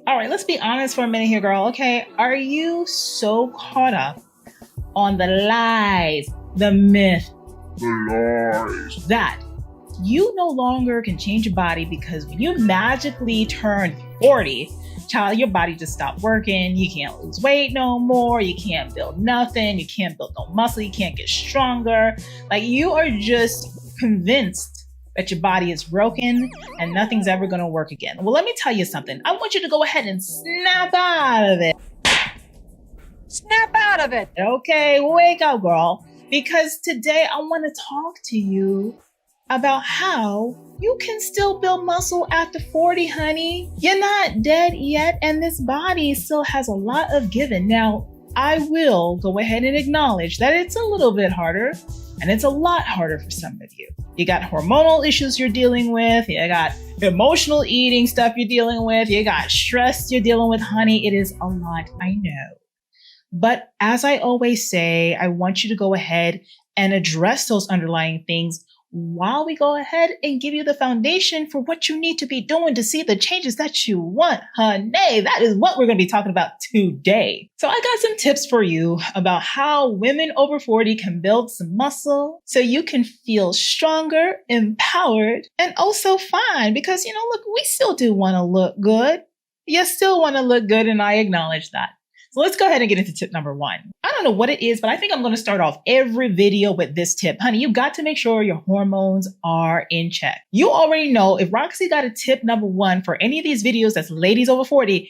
All right, let's be honest for a minute here, girl. Okay, are you so caught up on the lies, the myth, that you no longer can change your body because when you magically turn 40, child, your body just stopped working. You can't lose weight no more. You can't build nothing. You can't build no muscle. You can't get stronger. Like, you are just convinced that your body is broken and nothing's ever going to work again. Well, let me tell you something. I want you to go ahead and snap out of it. Snap out of it. Okay, wake up, girl. Because today I want to talk to you about how you can still build muscle after 40, honey. You're not dead yet, and this body still has a lot of given. Now, I will go ahead and acknowledge that it's a little bit harder, and it's a lot harder for some of you. You got hormonal issues you're dealing with. You got emotional eating stuff you're dealing with. You got stress you're dealing with, honey. It is a lot, I know. But as I always say, I want you to go ahead and address those underlying things while we go ahead and give you the foundation for what you need to be doing to see the changes that you want, honey. That is what we're going to be talking about today. So I got some tips for you about how women over 40 can build some muscle so you can feel stronger, empowered, and also fine. Because, look, we still do want to look good. You still want to look good, and I acknowledge that. So let's go ahead and get into tip number one. I don't know what it is, but I think I'm going to start off every video with this tip. Honey, you've got to make sure your hormones are in check. You already know if Roxy got a tip number one for any of these videos that's ladies over 40,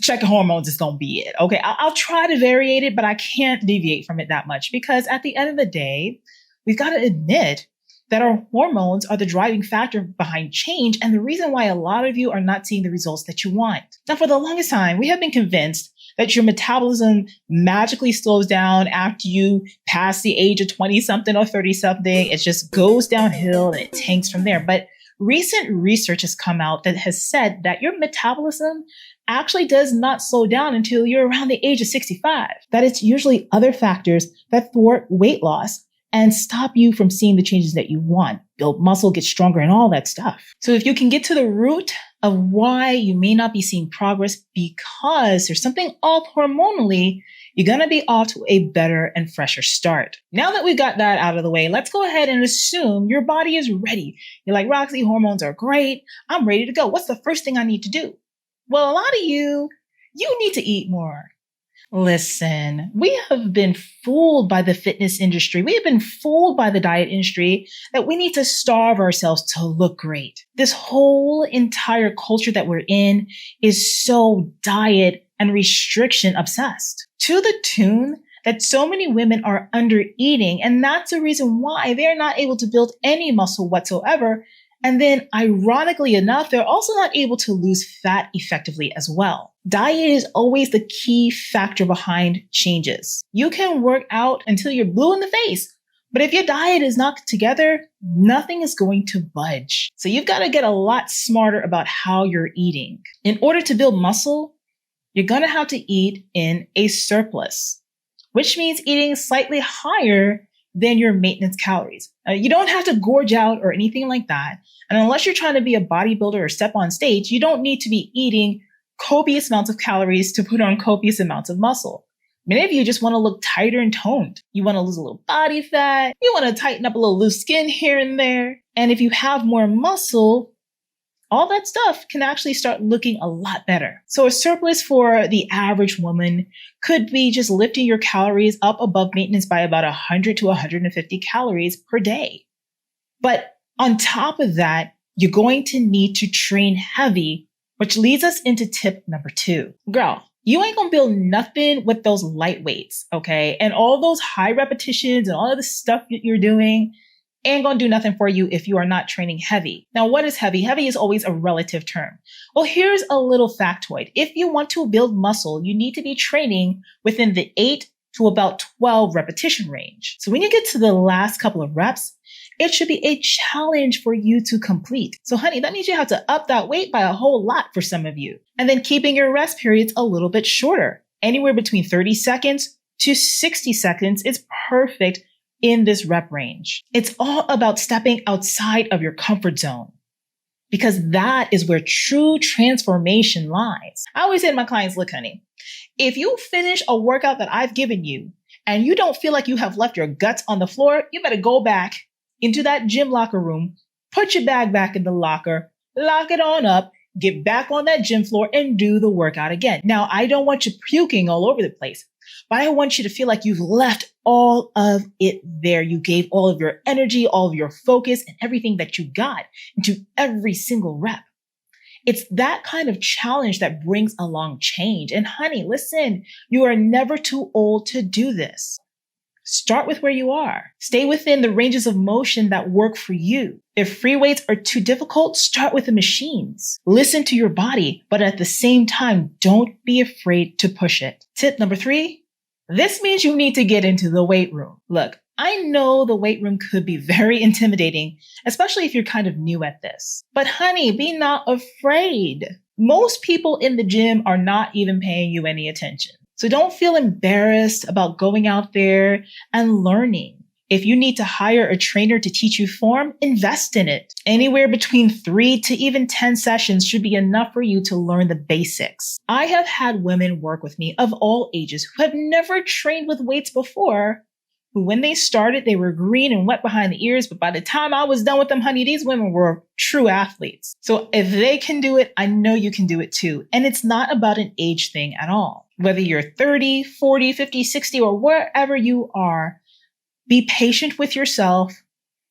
check your hormones is going to be it. Okay, I'll try to vary it, but I can't deviate from it that much because at the end of the day, we've got to admit that our hormones are the driving factor behind change and the reason why a lot of you are not seeing the results that you want. Now, for the longest time, we have been convinced that your metabolism magically slows down after you pass the age of 20 something or 30 something. It just goes downhill and it tanks from there. But recent research has come out that has said that your metabolism actually does not slow down until you're around the age of 65. That it's usually other factors that thwart weight loss and stop you from seeing the changes that you want. Build muscle, get stronger, and all that stuff. So if you can get to the root of why you may not be seeing progress because there's something off hormonally, you're going to be off to a better and fresher start. Now that we've got that out of the way, let's go ahead and assume your body is ready. You're like, Roxy, hormones are great. I'm ready to go. What's the first thing I need to do? Well, a lot of you need to eat more. Listen, we have been fooled by the fitness industry. We have been fooled by the diet industry that we need to starve ourselves to look great. This whole entire culture that we're in is so diet and restriction obsessed to the tune that so many women are under eating. And that's the reason why they're not able to build any muscle whatsoever. And then ironically enough, they're also not able to lose fat effectively as well. Diet is always the key factor behind changes. You can work out until you're blue in the face, but if your diet is not together, nothing is going to budge. So you've got to get a lot smarter about how you're eating. In order to build muscle, you're going to have to eat in a surplus, which means eating slightly higher than your maintenance calories. You don't have to gorge out or anything like that. And unless you're trying to be a bodybuilder or step on stage, you don't need to be eating copious amounts of calories to put on copious amounts of muscle. Many of you just want to look tighter and toned. You want to lose a little body fat. You want to tighten up a little loose skin here and there. And if you have more muscle, all that stuff can actually start looking a lot better. So a surplus for the average woman could be just lifting your calories up above maintenance by about 100 to 150 calories per day. But on top of that, you're going to need to train heavy, which leads us into tip number two. Girl, you ain't gonna build nothing with those light weights, okay? And all those high repetitions and all of the stuff that you're doing ain't gonna do nothing for you if you are not training heavy. Now, what is heavy? Heavy is always a relative term. Well, here's a little factoid. If you want to build muscle, you need to be training within the 8 to about 12 repetition range. So when you get to the last couple of reps, it should be a challenge for you to complete. So honey, that means you have to up that weight by a whole lot for some of you. And then keeping your rest periods a little bit shorter. Anywhere between 30 seconds to 60 seconds is perfect in this rep range. It's all about stepping outside of your comfort zone. because that is where true transformation lies. I always say to my clients, look, honey, if you finish a workout that I've given you and you don't feel like you have left your guts on the floor, you better go back into that gym locker room, put your bag back in the locker, lock it on up, get back on that gym floor and do the workout again. Now, I don't want you puking all over the place, but I want you to feel like you've left all of it there. You gave all of your energy, all of your focus, and everything that you got into every single rep. It's that kind of challenge that brings along change. And honey, listen, you are never too old to do this. Start with where you are. Stay within the ranges of motion that work for you. If free weights are too difficult, start with the machines. Listen to your body, but at the same time, don't be afraid to push it. Tip number 3, this means you need to get into the weight room. Look, I know the weight room could be very intimidating, especially if you're kind of new at this. But honey, be not afraid. Most people in the gym are not even paying you any attention. So don't feel embarrassed about going out there and learning. If you need to hire a trainer to teach you form, invest in it. Anywhere between 3 to even 10 sessions should be enough for you to learn the basics. I have had women work with me of all ages who have never trained with weights before, who when they started, they were green and wet behind the ears. But by the time I was done with them, honey, these women were true athletes. So if they can do it, I know you can do it too. And it's not about an age thing at all. Whether you're 30, 40, 50, 60, or wherever you are, be patient with yourself.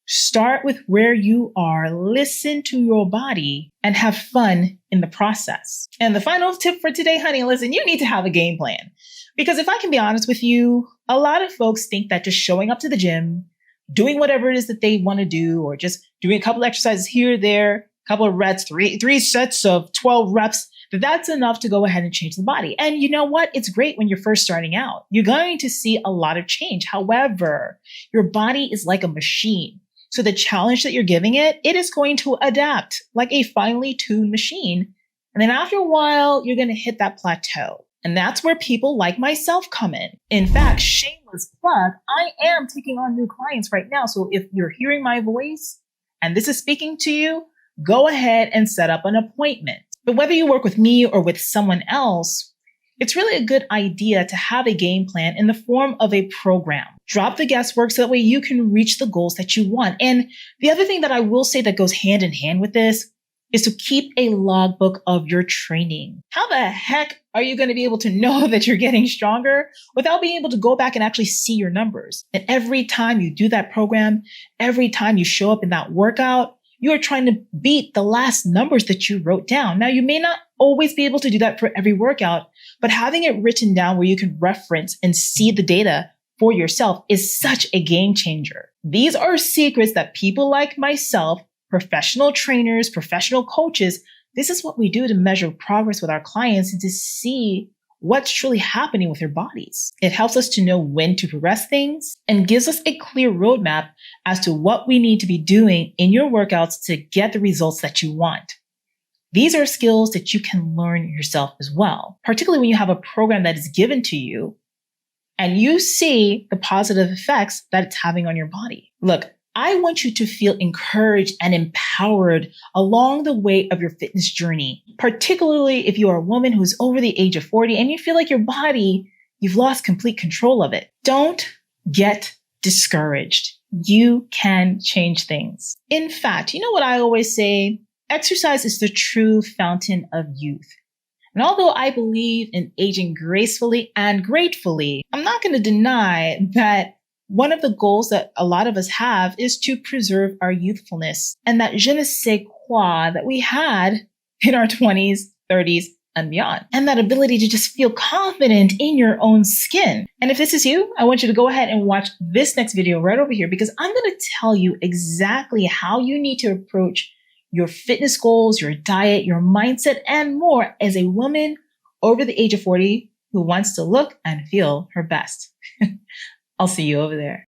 Start with where you are, listen to your body, and have fun in the process. And the final tip for today, honey, listen, you need to have a game plan. Because if I can be honest with you, a lot of folks think that just showing up to the gym, doing whatever it is that they want to do, or just doing a couple exercises here, there, a couple of reps, three sets of 12 reps, that's enough to go ahead and change the body. And you know what? It's great when you're first starting out. You're going to see a lot of change. However, your body is like a machine. So the challenge that you're giving it, it is going to adapt like a finely tuned machine. And then after a while, you're going to hit that plateau. And that's where people like myself come in. In fact, shameless plug, I am taking on new clients right now. So if you're hearing my voice and this is speaking to you, go ahead and set up an appointment. But whether you work with me or with someone else, it's really a good idea to have a game plan in the form of a program. Drop the guesswork so that way you can reach the goals that you want. And the other thing that I will say that goes hand in hand with this is to keep a logbook of your training. How the heck are you going to be able to know that you're getting stronger without being able to go back and actually see your numbers? And every time you do that program, every time you show up in that workout, you are trying to beat the last numbers that you wrote down. Now, you may not always be able to do that for every workout, but having it written down where you can reference and see the data for yourself is such a game changer. These are secrets that people like myself, professional trainers, professional coaches, this is what we do to measure progress with our clients and to see what's truly happening with their bodies. It helps us to know when to progress things and gives us a clear roadmap as to what we need to be doing in your workouts to get the results that you want. These are skills that you can learn yourself as well, particularly when you have a program that is given to you and you see the positive effects that it's having on your body. Look, I want you to feel encouraged and empowered along the way of your fitness journey, particularly if you are a woman who's over the age of 40 and you feel like your body, you've lost complete control of it. Don't get discouraged. You can change things. In fact, you know what I always say? Exercise is the true fountain of youth. And although I believe in aging gracefully and gratefully, I'm not going to deny that one of the goals that a lot of us have is to preserve our youthfulness and that je ne sais quoi that we had in our 20s, 30s, and beyond. And that ability to just feel confident in your own skin. And if this is you, I want you to go ahead and watch this next video right over here because I'm going to tell you exactly how you need to approach your fitness goals, your diet, your mindset, and more as a woman over the age of 40 who wants to look and feel her best. I'll see you over there.